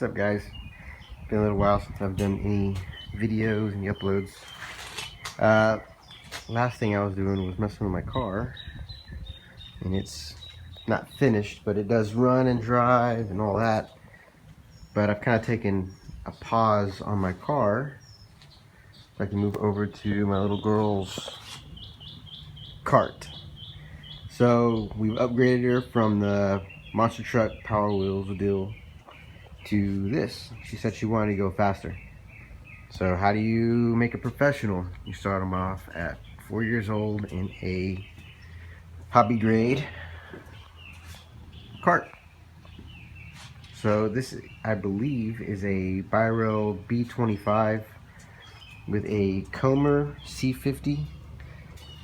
What's up, guys? Been a little while since I've done any videos, any uploads. Last thing I was doing was messing with my car, and it's not finished, but it does run and drive and all that. But I've kind of taken a pause on my car so I can move over to my little girl's kart. So we've upgraded her from the monster truck Power Wheels deal to this. She said she wanted to go faster. So how do you make a professional? You start them off at 4 years old in a hobby grade kart. So this, I believe, is a Birel B25 with a Comer C50.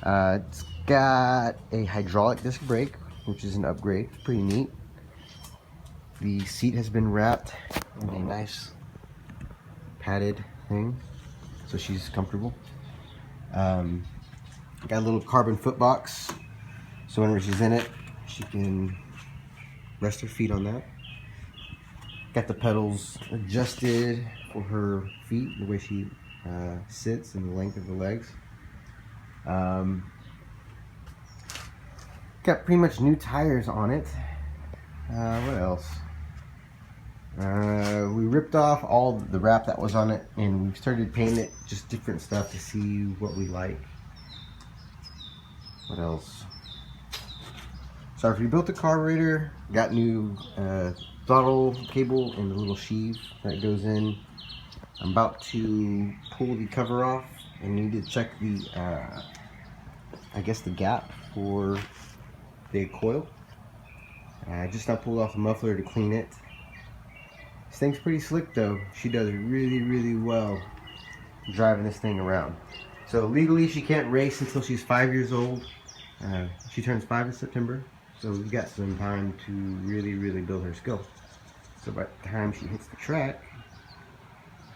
It's got a hydraulic disc brake, which is an upgrade. Pretty neat. The seat has been wrapped in a nice padded thing, so she's comfortable. Got a little carbon foot box, so whenever she's in it, she can rest her feet on that. Got the pedals adjusted for her feet, the way she sits and the length of the legs. Got pretty much new tires on it. What else? We ripped off all the wrap that was on it, and we started painting it just different stuff to see what we like. What else? So we built the carburetor, got new throttle cable and the little sheave that goes in. I'm about to pull the cover off and need to check the, I guess the gap for the coil. I just now pulled off the muffler to clean it. This thing's pretty slick though. She does really well driving this thing around. So legally she can't race until she's 5 years old. She turns 5 in September, so we've got some time to really build her skill. So by the time she hits the track,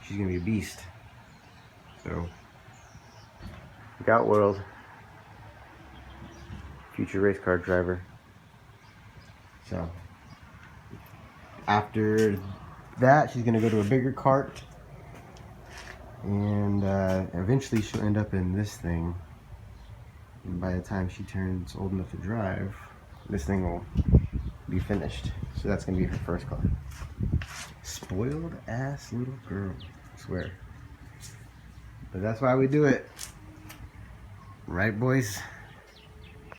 she's gonna be a beast. So look out, world. Future race car driver. So after that, she's gonna go to a bigger kart, and eventually she'll end up in this thing. And by the time she turns old enough to drive, this thing will be finished. So that's gonna be her first car. Spoiled ass little girl, I swear. But that's why we do it. Right, boys?